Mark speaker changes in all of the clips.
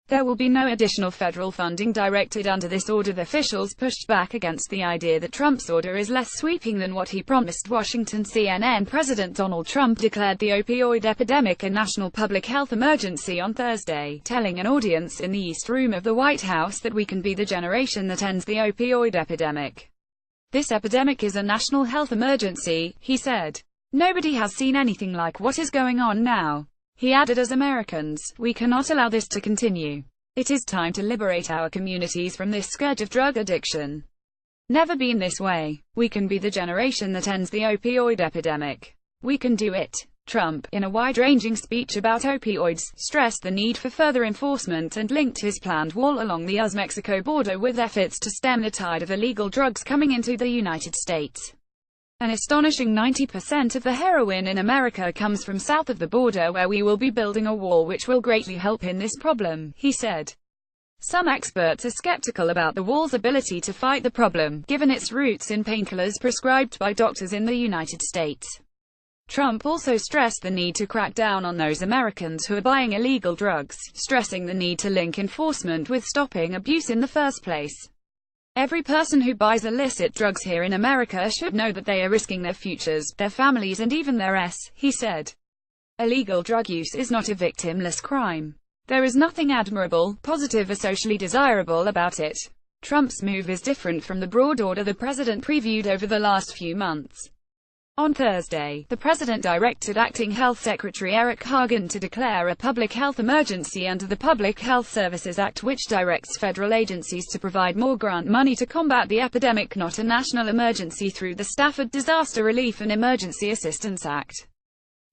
Speaker 1: There will be no additional federal funding directed under this order. The officials pushed back against the idea that Trump's order is less sweeping than what he promised. Washington. CNN. President Donald Trump declared the opioid epidemic a national public health emergency on Thursday, telling an audience in the East Room of the White House that we can be the generation that ends the opioid epidemic. This epidemic is a national health emergency, he said. Nobody has seen anything like what is going on now. He added, as Americans, we cannot allow this to continue. It is time to liberate our communities from this scourge of drug addiction. Never been this way. We can be the generation that ends the opioid epidemic. We can do it. Trump, in a wide-ranging speech about opioids, stressed the need for further enforcement and linked his planned wall along the US-Mexico border with efforts to stem the tide of illegal drugs coming into the United States. An astonishing 90% of the heroin in America comes from south of the border, where we will be building a wall which will greatly help in this problem, he said. Some experts are skeptical about the wall's ability to fight the problem, given its roots in painkillers prescribed by doctors in the United States. Trump also stressed the need to crack down on those Americans who are buying illegal drugs, stressing the need to link enforcement with stopping abuse in the first place. Every person who buys illicit drugs here in America should know that they are risking their futures, their families and even their he said. Illegal drug use is not a victimless crime. There is nothing admirable, positive or socially desirable about it. Trump's move is different from the broad order the president previewed over the last few months. On Thursday, the president directed Acting Health Secretary Eric Hagen to declare a public health emergency under the Public Health Services Act, which directs federal agencies to provide more grant money to combat the epidemic, not a national emergency, through the Stafford Disaster Relief and Emergency Assistance Act.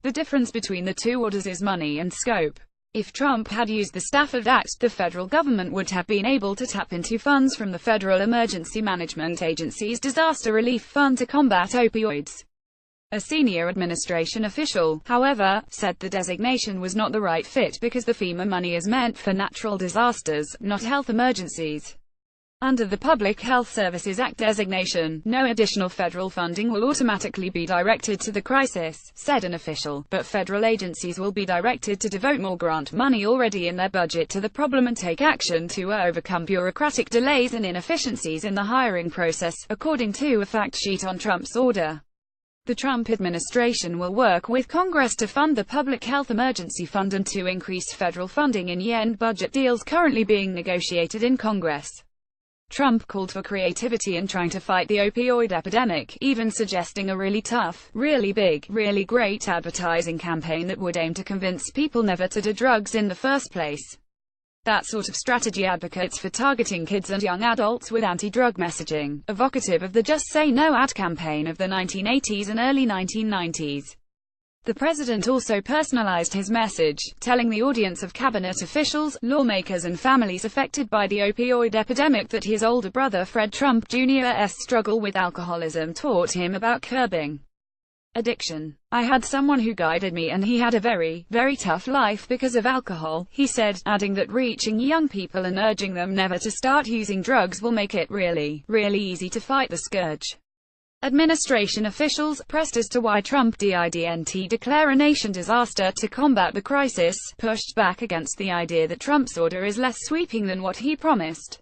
Speaker 1: The difference between the two orders is money and scope. If Trump had used the Stafford Act, the federal government would have been able to tap into funds from the Federal Emergency Management Agency's Disaster Relief Fund to combat opioids. A senior administration official, however, said the designation was not the right fit because the FEMA money is meant for natural disasters, not health emergencies. Under the Public Health Services Act designation, no additional federal funding will automatically be directed to the crisis, said an official, but federal agencies will be directed to devote more grant money already in their budget to the problem and take action to overcome bureaucratic delays and inefficiencies in the hiring process, according to a fact sheet on Trump's order. The Trump administration will work with Congress to fund the Public Health Emergency Fund and to increase federal funding in year-end budget deals currently being negotiated in Congress. Trump called for creativity in trying to fight the opioid epidemic, even suggesting a really tough, really big, really great advertising campaign that would aim to convince people never to do drugs in the first place. That sort of strategy advocates for targeting kids and young adults with anti-drug messaging, evocative of the Just Say No ad campaign of the 1980s and early 1990s. The president also personalized his message, telling the audience of cabinet officials, lawmakers and families affected by the opioid epidemic that his older brother Fred Trump Jr.'s struggle with alcoholism taught him about curbing addiction. I had someone who guided me and he had a very, very tough life because of alcohol, he said, adding that reaching young people and urging them never to start using drugs will make it really, really easy to fight the scourge. Administration officials, pressed as to why Trump didn't declare a nation disaster to combat the crisis, pushed back against the idea that Trump's order is less sweeping than what he promised.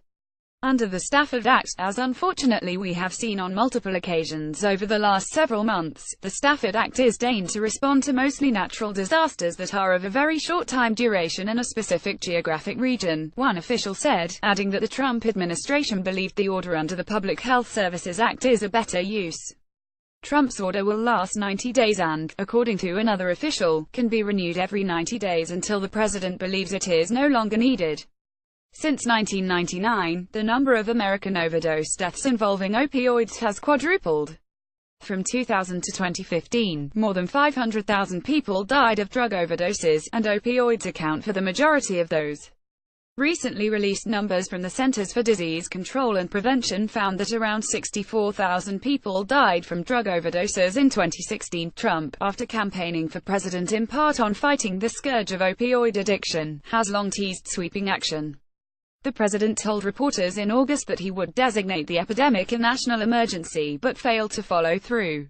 Speaker 1: Under the Stafford Act, as unfortunately we have seen on multiple occasions over the last several months, the Stafford Act is designed to respond to mostly natural disasters that are of a very short time duration in a specific geographic region, one official said, adding that the Trump administration believed the order under the Public Health Services Act is a better use. Trump's order will last 90 days and, according to another official, can be renewed every 90 days until the president believes it is no longer needed. Since 1999, the number of American overdose deaths involving opioids has quadrupled. From 2000 to 2015, more than 500,000 people died of drug overdoses, and opioids account for the majority of those. Recently released numbers from the Centers for Disease Control and Prevention found that around 64,000 people died from drug overdoses in 2016. Trump, after campaigning for president in part on fighting the scourge of opioid addiction, has long teased sweeping action. The president told reporters in August that he would designate the epidemic a national emergency but failed to follow through.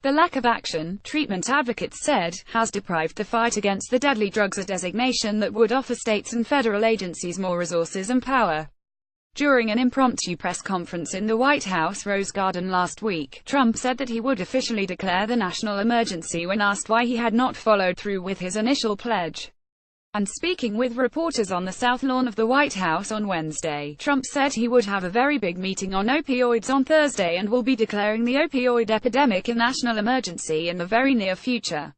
Speaker 1: The lack of action, treatment advocates said, has deprived the fight against the deadly drugs a designation that would offer states and federal agencies more resources and power. During an impromptu press conference in the White House Rose Garden last week, Trump said that he would officially declare the national emergency when asked why he had not followed through with his initial pledge. And speaking with reporters on the South Lawn of the White House on Wednesday, Trump said he would have a very big meeting on opioids on Thursday and will be declaring the opioid epidemic a national emergency in the very near future.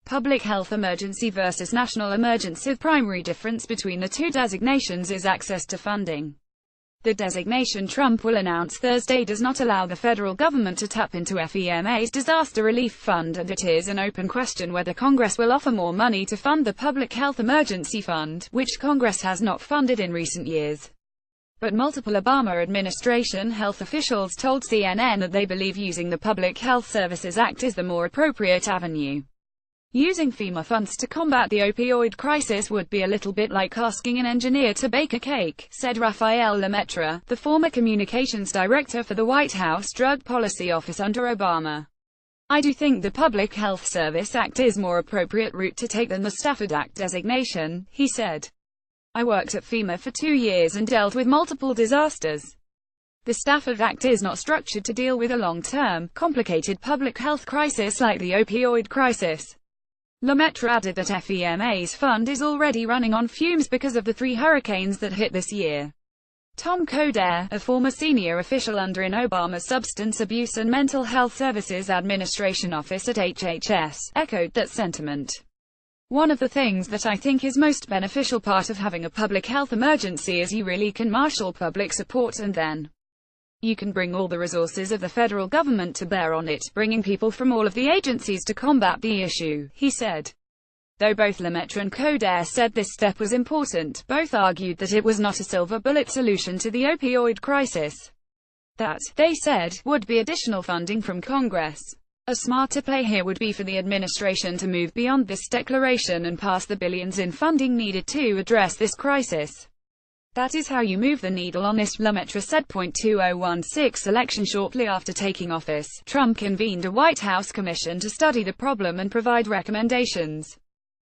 Speaker 1: Public health emergency versus national emergency. The primary difference between the two designations is access to funding. The designation Trump will announce Thursday does not allow the federal government to tap into FEMA's disaster relief fund, and it is an open question whether Congress will offer more money to fund the Public Health Emergency Fund, which Congress has not funded in recent years. But multiple Obama administration health officials told CNN that they believe using the Public Health Services Act is the more appropriate avenue. Using FEMA funds to combat the opioid crisis would be a little bit like asking an engineer to bake a cake, said Rafael Lemaitre, the former communications director for the White House Drug Policy Office under Obama. I do think the Public Health Service Act is more appropriate route to take than the Stafford Act designation, he said. I worked at FEMA for 2 years and dealt with multiple disasters. The Stafford Act is not structured to deal with a long-term, complicated public health crisis like the opioid crisis. Lemaitre added that FEMA's fund is already running on fumes because of the 3 hurricanes that hit this year. Tom Coder, a former senior official under Obama's Substance Abuse and Mental Health Services Administration office at HHS, echoed that sentiment. One of the things that I think is most beneficial part of having a public health emergency is you really can marshal public support, and then you can bring all the resources of the federal government to bear on it, bringing people from all of the agencies to combat the issue, he said. Though both Lemaitre and Coder said this step was important, both argued that it was not a silver bullet solution to the opioid crisis. That, they said, would be additional funding from Congress. A smarter play here would be for the administration to move beyond this declaration and pass the billions in funding needed to address this crisis. That is how you move the needle on this, Lemaitre said. 2016 election. Shortly after taking office, Trump convened a White House commission to study the problem and provide recommendations.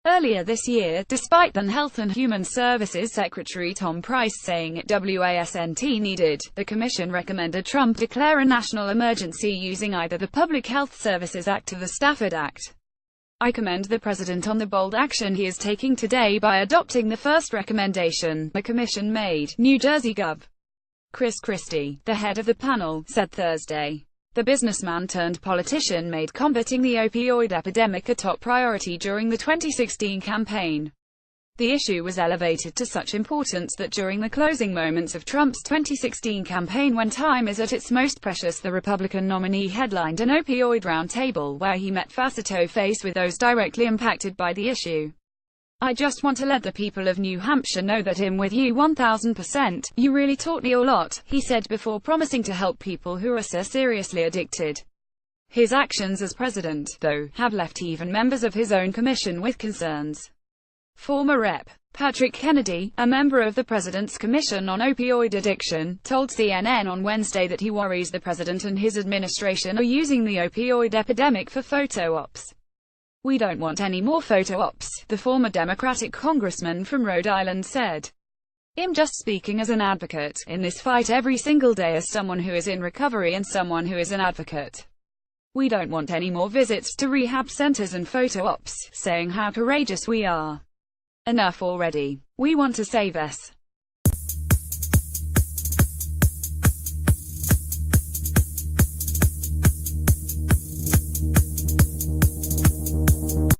Speaker 1: Earlier this year, despite then Health and Human Services Secretary Tom Price saying it wasn't needed, the commission recommended Trump declare a national emergency using either the Public Health Services Act or the Stafford Act. I commend the president on the bold action he is taking today by adopting the first recommendation the commission made, New Jersey Gov. Christie, the head of the panel, said Thursday. The businessman turned politician made combating the opioid epidemic a top priority during the 2016 campaign. The issue was elevated to such importance that during the closing moments of Trump's 2016 campaign, when time is at its most precious, the Republican nominee headlined an opioid roundtable where he met face-to-face with those directly impacted by the issue. I just want to let the people of New Hampshire know that I'm with you 1000%. You really taught me a lot, he said before promising to help people who are so seriously addicted. His actions as president, though, have left even members of his own commission with concerns. Former Rep. Patrick Kennedy, a member of the President's Commission on Opioid Addiction, told CNN on Wednesday that he worries the president and his administration are using the opioid epidemic for photo ops. We don't want any more photo ops, the former Democratic congressman from Rhode Island said. I'm just speaking as an advocate in this fight every single day, as someone who is in recovery and someone who is an advocate. We don't want any more visits to rehab centers and photo ops, saying how courageous we are. Enough already. We want to save us.